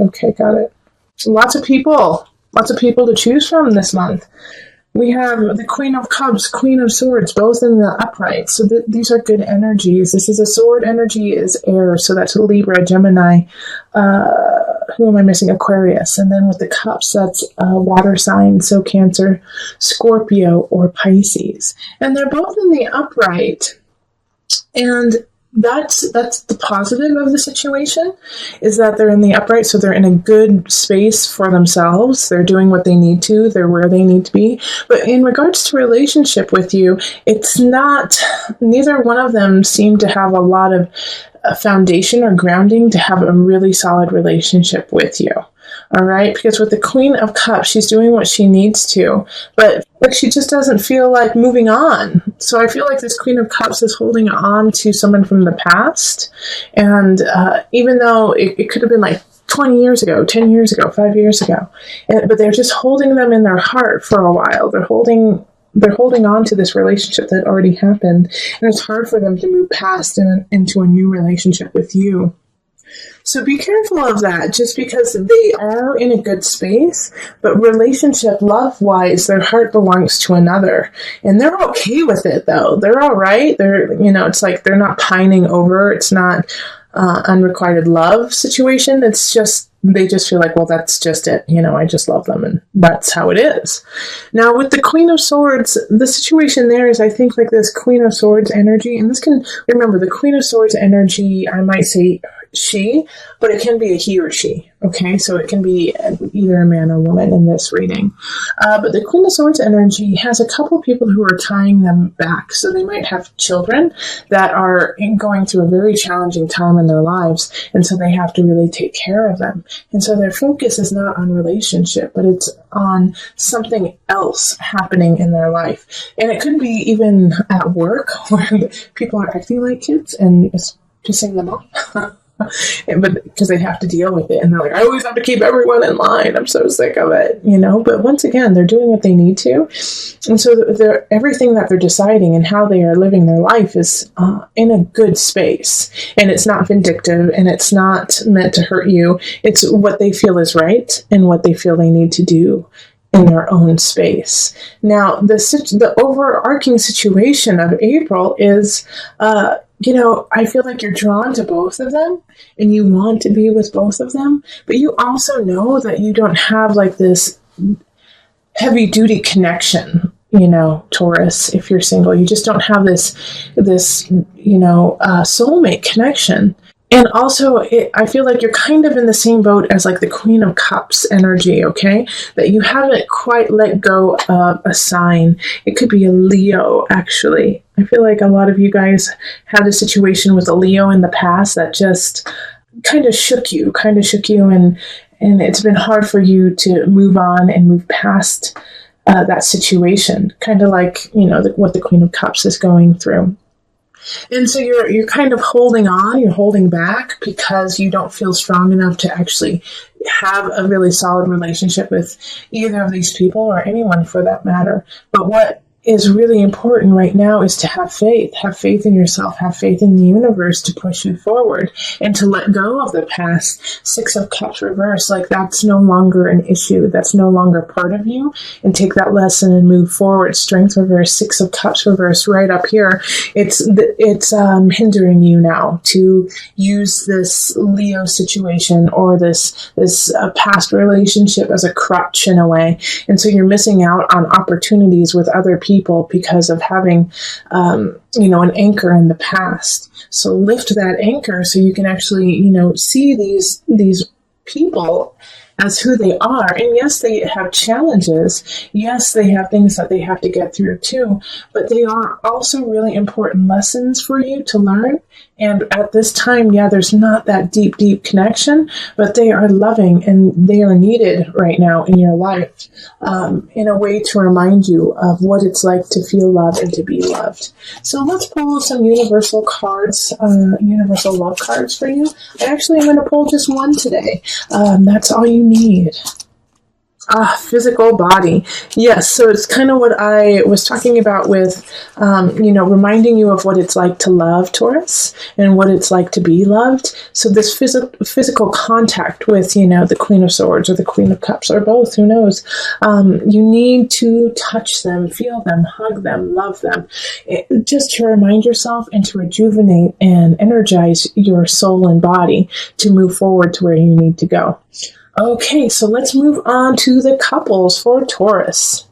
Okay, got it. Lots of people to choose from this month. We have the Queen of Cups, Queen of Swords, both in the upright. So these are good energies. This is a sword energy is air. So that's Libra, Gemini. Who am I missing? Aquarius. And then with the cups, that's water sign. So Cancer, Scorpio, or Pisces. And they're both in the upright. And that's the positive of the situation, is that they're in the upright, so they're in a good space for themselves. They're doing what they need to. They're where they need to be. But in regards to relationship with you, it's not, neither one of them seem to have a lot of foundation or grounding to have a really solid relationship with you. All right, because with the Queen of Cups, she's doing what she needs to, but like she just doesn't feel like moving on. So I feel like this Queen of Cups is holding on to someone from the past, and even though it could have been like 20 years ago, 10 years ago, 5 years ago, but they're just holding them in their heart for a while. They're holding on to this relationship that already happened, and it's hard for them to move past into a new relationship with you. So be careful of that, just because they are in a good space, but relationship, love-wise, their heart belongs to another. And they're okay with it, though. They're all right. It's like they're not pining over. It's not unrequited love situation. It's just, they just feel like, well, that's just it. I just love them, and that's how it is. Now, with the Queen of Swords, the situation there is, I think, like this Queen of Swords energy, and remember, the Queen of Swords energy, I might say she, but it can be a he or she. Okay, so it can be either a man or woman in this reading. But the Queen of Swords energy has a couple people who are tying them back. So they might have children that are going through a very challenging time in their lives, and so they have to really take care of them. And so their focus is not on relationship, but it's on something else happening in their life. And it could be even at work, where people are acting like kids and it's pissing them off. But because they have to deal with it, and they're like, I always have to keep everyone in line. I'm so sick of it, But once again, they're doing what they need to, and so everything that they're deciding and how they are living their life is in a good space, and it's not vindictive, and it's not meant to hurt you. It's what they feel is right and what they feel they need to do in their own space. Now, the overarching situation of April is, I feel like you're drawn to both of them and you want to be with both of them, but you also know that you don't have like this heavy duty connection, Taurus. If you're single, you just don't have this soulmate connection. And also, I feel like you're kind of in the same boat as like the Queen of Cups energy, okay? That you haven't quite let go of a sign. It could be a Leo, actually. I feel like a lot of you guys had a situation with a Leo in the past that just kind of shook you, and it's been hard for you to move on and move past that situation, kind of like, what the Queen of Cups is going through. And so you're kind of holding on, you're holding back because you don't feel strong enough to actually have a really solid relationship with either of these people, or anyone for that matter. But what is really important right now is to have faith in yourself, have faith in the universe to push you forward, and to let go of the past. 6 of Cups reverse, like that's no longer an issue, that's no longer part of you, and take that lesson and move forward. Strength reverse, 6 of Cups reverse right up here. It's hindering you now to use this Leo situation or this past relationship as a crutch in a way, and so you're missing out on opportunities with other people because of having an anchor in the past. So lift that anchor so you can actually see these people as who they are. And yes, they have challenges. Yes, they have things that they have to get through too, but they are also really important lessons for you to learn. And at this time, there's not that deep connection, but they are loving and they are needed right now in your life, in a way to remind you of what it's like to feel loved and to be loved. So let's pull some universal cards, universal love cards for you. I actually am going to pull just one today. That's all you need. Physical body. Yes, so it's kind of what I was talking about with, reminding you of what it's like to love, Taurus, and what it's like to be loved. So this physical contact with, the Queen of Swords or the Queen of Cups or both, who knows, you need to touch them, feel them, hug them, love them, just to remind yourself and to rejuvenate and energize your soul and body to move forward to where you need to go. Okay, so let's move on to the couples for Taurus.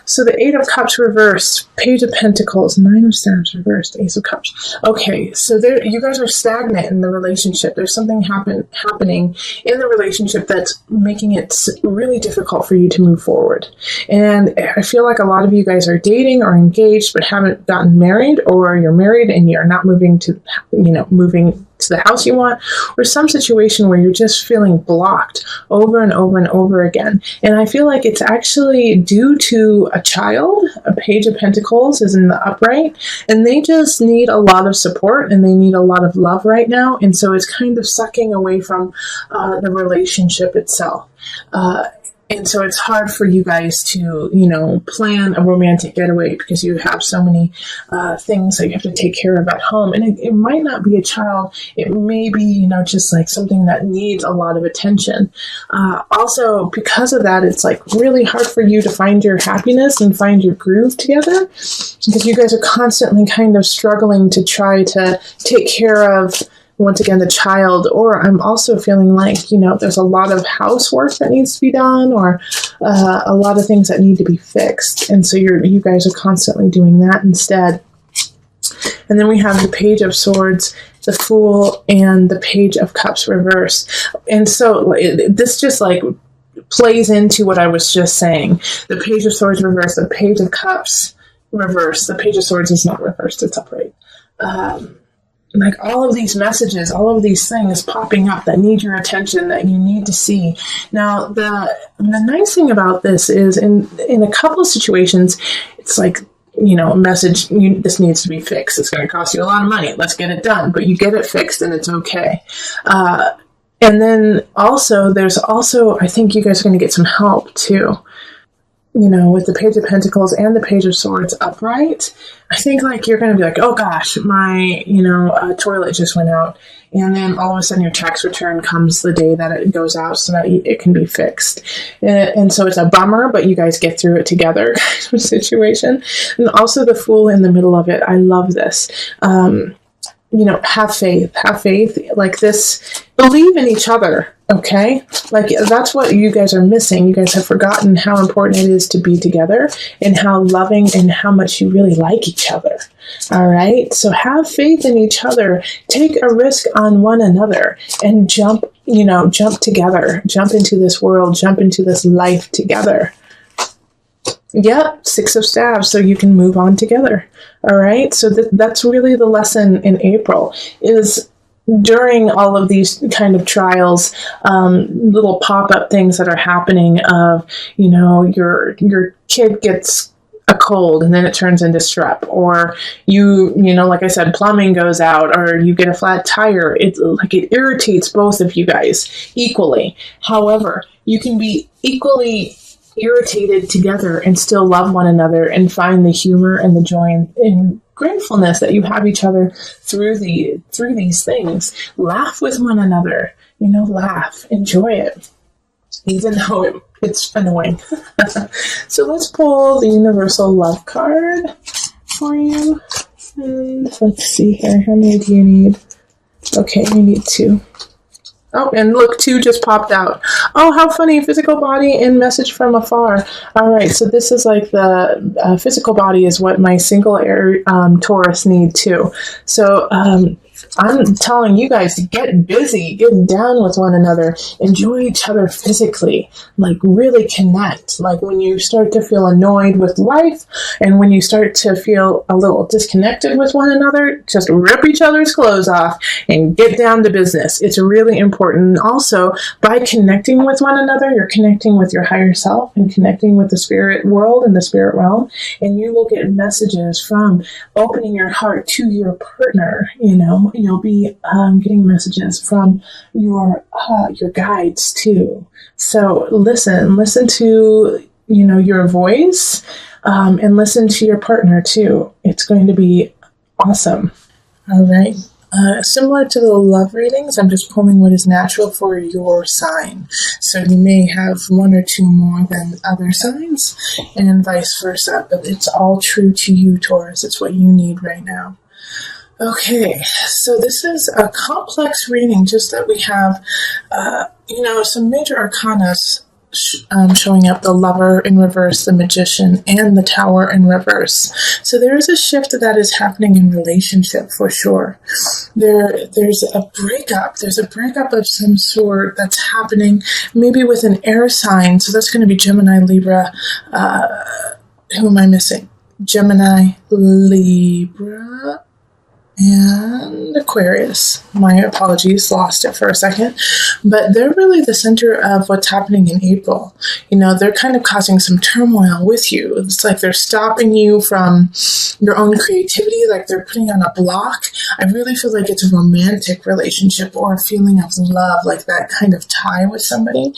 So the Eight of Cups reversed, Page of Pentacles, Nine of Staves reversed, Ace of Cups. Okay, so you guys are stagnant in the relationship. There's something happening in the relationship that's making it really difficult for you to move forward. And I feel like a lot of you guys are dating or engaged but haven't gotten married, or you're married and you're not moving to the house you want, or some situation where you're just feeling blocked over and over and over again. And I feel like it's actually due to a child. A Page of Pentacles is in the upright, and they just need a lot of support and they need a lot of love right now. And so it's kind of sucking away from the relationship itself. And so it's hard for you guys to, plan a romantic getaway because you have so many things that you have to take care of at home. And it might not be a child. It may be, just like something that needs a lot of attention. Also, because of that, it's like really hard for you to find your happiness and find your groove together because you guys are constantly kind of struggling to try to take care of, once again, the child. Or I'm also feeling like, there's a lot of housework that needs to be done, or a lot of things that need to be fixed. And so you guys are constantly doing that instead. And then we have the Page of Swords, the Fool, and the Page of Cups reversed. And so this just like plays into what I was just saying. The Page of Swords reversed, the Page of Cups reversed. The Page of Swords is not reversed, it's upright. Like all of these messages, all of these things popping up that need your attention, that you need to see. Now, the nice thing about this is in a couple of situations, it's like, a message, this needs to be fixed. It's going to cost you a lot of money. Let's get it done. But you get it fixed and it's okay. And then there's also, I think you guys are going to get some help too. With the Page of Pentacles and the Page of Swords upright, I think like you're going to be like, oh gosh, my, toilet just went out. And then all of a sudden your tax return comes the day that it goes out so that it can be fixed. And so it's a bummer, but you guys get through it together kind of situation. And also the Fool in the middle of it. I love this. Have faith like this, believe in each other. Okay. Like that's what you guys are missing. You guys have forgotten how important it is to be together and how loving and how much you really like each other. All right. So have faith in each other, take a risk on one another and jump together, jump into this world, jump into this life together. Yep, Six of Staves, so you can move on together. All right, so that's really the lesson in April, is during all of these kind of trials, little pop-up things that are happening of, your kid gets a cold and then it turns into strep, or like I said, plumbing goes out, or you get a flat tire. It irritates both of you guys equally. However, you can be equally irritated together and still love one another and find the humor and the joy and gratefulness that you have each other through these things. Laugh with one another, laugh, enjoy it, even though it's annoying. So let's pull the Universal Love card for you. And let's see here. How many do you need? Okay, you need 2. Oh, and look, 2 just popped out. Oh, how funny. Physical body and message from afar. All right, so this is like the physical body is what my single Taurus need too. So I'm telling you guys to get busy, get down with one another, enjoy each other physically, like really connect. Like when you start to feel annoyed with life and when you start to feel a little disconnected with one another, just rip each other's clothes off and get down to business. It's really important. Also, by connecting with one another, you're connecting with your higher self and connecting with the spirit world and the spirit realm, and you will get messages from opening your heart to your partner, also you'll be getting messages from your guides too. So listen to your voice, and listen to your partner too. It's going to be awesome. All right. Similar to the love readings, I'm just pulling what is natural for your sign. So you may have one or two more than other signs, and vice versa. But it's all true to you, Taurus. It's what you need right now. Okay, so this is a complex reading, just that we have, some major arcana showing up: the Lover in reverse, the Magician, and the Tower in reverse. So there is a shift that is happening in relationship for sure. There's a breakup. There's a breakup of some sort that's happening, maybe with an air sign. So that's going to be Gemini, Libra. Who am I missing? Gemini, Libra, and Aquarius. My apologies, lost it for a second. But they're really the center of what's happening in April. They're kind of causing some turmoil with you. It's like they're stopping you from your own creativity, like they're putting on a block. I really feel like it's a romantic relationship or a feeling of love, like that kind of tie with somebody.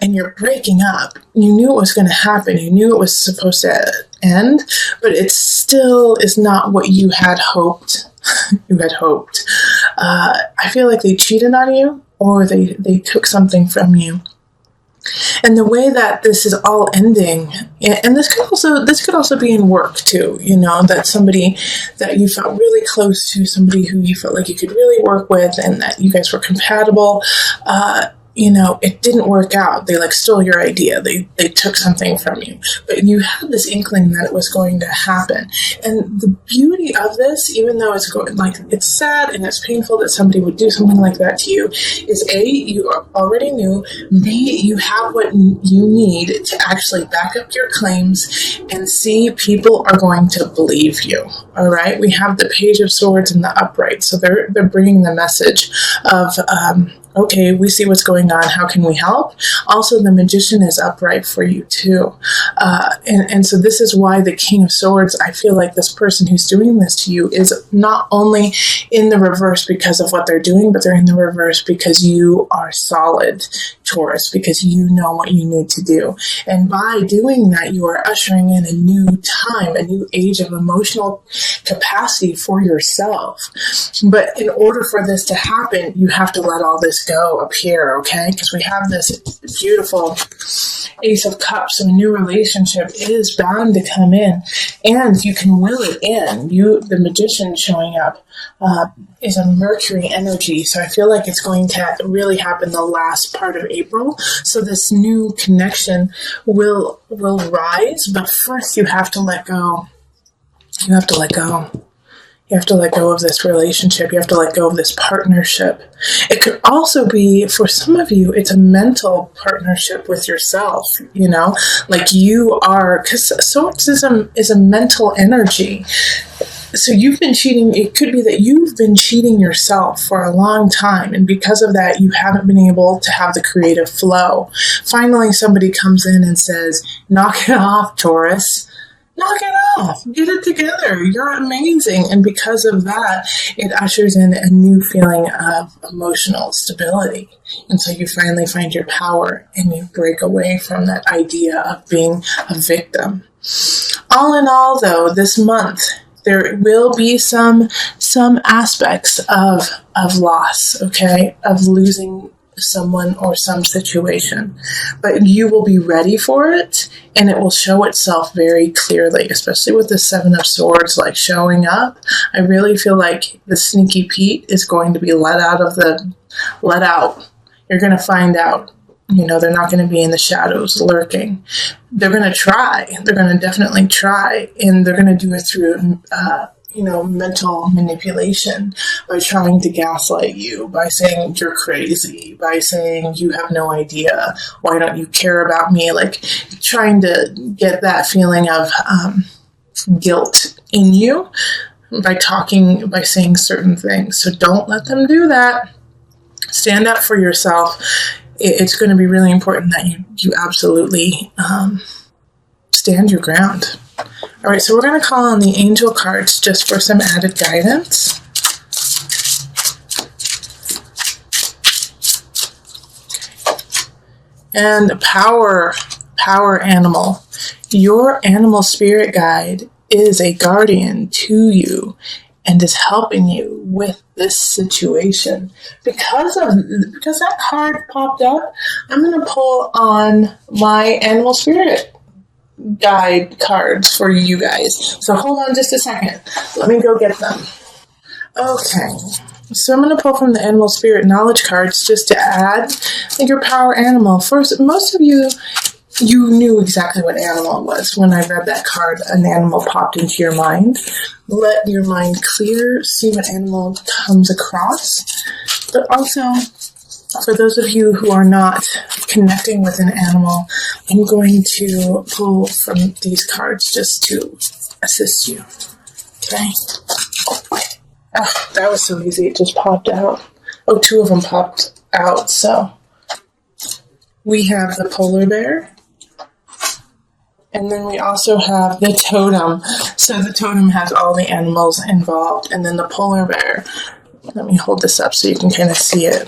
And you're breaking up. You knew it was going to happen. You knew it was supposed to end, but it still is not what you had hoped. I feel like they cheated on you, or they took something from you. And the way that this is all ending, and this could also be in work too, that somebody that you felt really close to, somebody who you felt like you could really work with and that you guys were compatible, it didn't work out. They stole your idea. They took something from you. But you had this inkling that it was going to happen. And the beauty of this, even though it's sad and it's painful that somebody would do something like that to you, is A, you already knew. B, you have what you need to actually back up your claims. And C, people are going to believe you. All right. We have the Page of Swords and the Upright. So they're bringing the message of, okay, we see what's going on. How can we help? Also, the Magician is upright for you too. And so this is why the King of Swords, I feel like this person who's doing this to you is not only in the reverse because of what they're doing, but they're in the reverse because you are solid, Taurus, because you know what you need to do. And by doing that, you are ushering in a new time, a new age of emotional capacity for yourself. But in order for this to happen, you have to let all this go up here, okay? Because we have this beautiful Ace of Cups, and a new relationship is bound to come in, and you can will it in. The Magician showing up is a Mercury energy, so I feel like it's going to really happen the last part of April. So this new connection will rise, but first you have to let go. You have to let go. You have to let go of this relationship. You have to let go of this partnership. It could also be, for some of you, it's a mental partnership with yourself, like you are, because Swords is a mental energy. So you've been cheating. It could be that you've been cheating yourself for a long time. And because of that, you haven't been able to have the creative flow. Finally, somebody comes in and says, knock it off, Taurus. Knock it off. Get it together. You're amazing. And because of that, it ushers in a new feeling of emotional stability. And so you finally find your power and you break away from that idea of being a victim. All in all, though, this month, there will be some aspects of loss, okay, of losing someone or some situation, but you will be ready for it, and it will show itself very clearly, especially with the Seven of Swords showing up. I really feel like the sneaky Pete is going to be let out. You're going to find out. They're not going to be in the shadows lurking. They're going to try. They're going to definitely try, and they're going to do it through mental manipulation, by trying to gaslight you, by saying you're crazy, by saying you have no idea, why don't you care about me, trying to get that feeling of guilt in you by saying certain things. So don't let them do that. Stand up for yourself. It's going to be really important that you absolutely stand your ground. All right, so we're going to call on the angel cards just for some added guidance. And power animal. Your animal spirit guide is a guardian to you and is helping you with this situation. Because that card popped up, I'm going to pull on my animal spirit guide cards for you guys. So hold on just a second. Let me go get them. Okay. So I'm going to pull from the animal spirit knowledge cards just to add your power animal. First, most of you knew exactly what animal it was. When I read that card, an animal popped into your mind. Let your mind clear, see what animal comes across. But also, for those of you who are not connecting with an animal, I'm going to pull from these cards just to assist you. Okay? Oh, that was so easy. It just popped out. Oh, two of them popped out. So we have the polar bear. And then we also have the totem. So the totem has all the animals involved. And then the polar bear. Let me hold this up so you can kind of see it.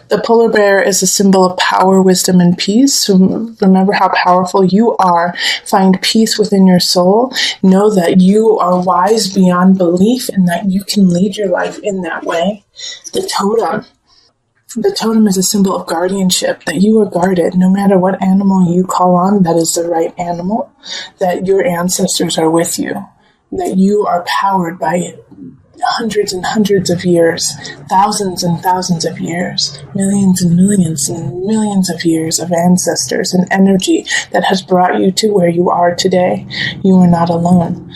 The polar bear is a symbol of power, wisdom, and peace. So remember how powerful you are. Find peace within your soul. Know that you are wise beyond belief and that you can lead your life in that way. The totem. The totem is a symbol of guardianship, that you are guarded. No matter what animal you call on, that is the right animal. That your ancestors are with you. That you are powered by hundreds and hundreds of years, thousands and thousands of years, millions and millions of years of ancestors and energy that has brought you to where you are today. You are not alone.